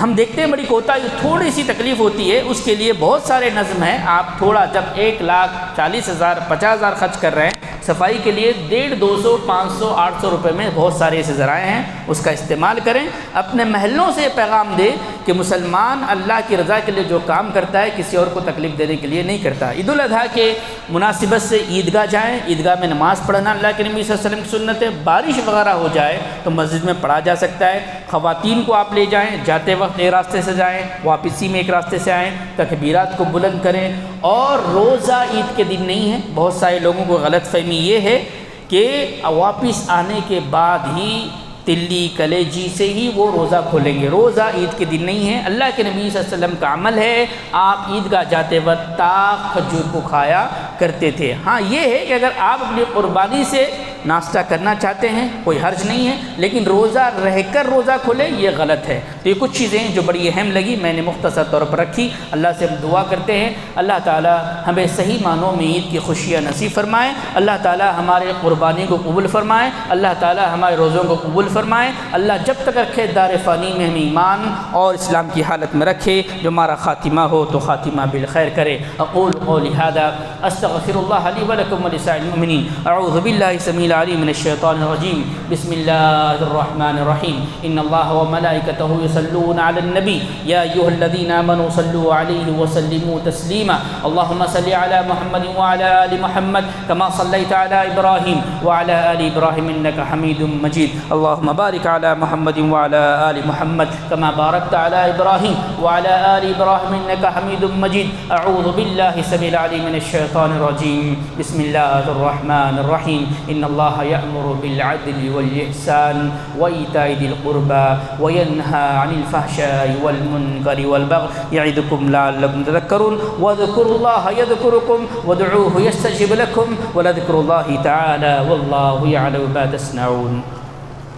ہم دیکھتے ہیں بڑی کوتاہی، تھوڑی سی تکلیف ہوتی ہے، اس کے لیے بہت سارے نظم ہیں۔ آپ تھوڑا جب 1,40,000 50,000 خرچ کر رہے ہیں صفائی کے لیے، 150, 200, 500, 800 روپے میں بہت سارے ایسے ذرائع ہیں، اس کا استعمال کریں۔ اپنے محلوں سے پیغام دیں کہ مسلمان اللہ کی رضا کے لیے جو کام کرتا ہے کسی اور کو تکلیف دینے کے لیے نہیں کرتا۔ عید الاضحیٰ کے مناسبت سے عیدگاہ جائیں، عیدگاہ میں نماز پڑھنا اللہ کے نبی صلی اللہ علیہ وسلم کی سنت ہے۔ بارش وغیرہ ہو جائے تو مسجد میں پڑھا جا سکتا ہے۔ خواتین کو آپ لے جائیں، جاتے وقت ایک راستے سے جائیں، واپسی میں ایک راستے سے آئیں، تکبیرات کو بلند کریں۔ اور روزہ عید کے دن نہیں ہے۔ بہت سارے لوگوں کو غلط فہمی یہ ہے کہ واپس آنے کے بعد ہی تلی کلیجی سے ہی وہ روزہ کھولیں گے۔ روزہ عید کے دن نہیں ہے۔ اللہ کے نبی صلی اللہ علیہ وسلم کا عمل ہے، آپ عیدگاہ جاتے وقت تاک کھجور کو کھایا کرتے تھے۔ ہاں یہ ہے کہ اگر آپ اپنی قربانی سے ناشتہ کرنا چاہتے ہیں کوئی حرج نہیں ہے، لیکن روزہ رہ کر روزہ کھولیں یہ غلط ہے۔ تو یہ کچھ چیزیں جو بڑی اہم لگی میں نے مختصر طور پر رکھی۔ اللہ سے ہم دعا کرتے ہیں اللہ تعالی ہمیں صحیح معنوں میں عید کی خوشیاں نصیب فرمائے، اللہ تعالی ہمارے قربانی کو قبول فرمائے، اللہ تعالی ہمارے روزوں کو قبول فرمائے۔ اللہ جب تک رکھے دار فانی میں ہمیں ایمان اور اسلام کی حالت میں رکھے، جو ہمارا خاتمہ ہو تو خاتمہ بالخیر کرے۔ اقول قولی ھذا استغفر اللہ لی ولکم ولسائر المؤمنین۔ اعوذ باللہ السمیع العلیم من الشیطان الرجیم۔ بسم اللہ الرحمن الرحیم۔ ان اللہ وملائکتہ یصلون علی النبی یا ایھا الذین آمنوا صلوا علیہ وسلموا تسلیما۔ اللهم صل علی محمد وعلى آل محمد كما صليت على إبراهيم وعلى آل إبراهيم إنك حميد مجيد۔ اللهم بارك على محمد وعلى آل محمد كما باركت على إبراهيم وعلى آل إبراهيم إنك حميد مجيد۔ أعوذ بالله السميع العليم من الشيطان الرجيم۔ بسم الله الرحمن الرحيم۔ إن الله يأمر بالعدل والإحسان وإيتاء ذي القربى وينهى عن الفحشاء والمنكر والبغي يعظكم لعلكم تذكرون۔ واذكروا الله يذكركم وادعوه يستجب لكم ولذكر الله تعالى والله يعلم ما تصنعون۔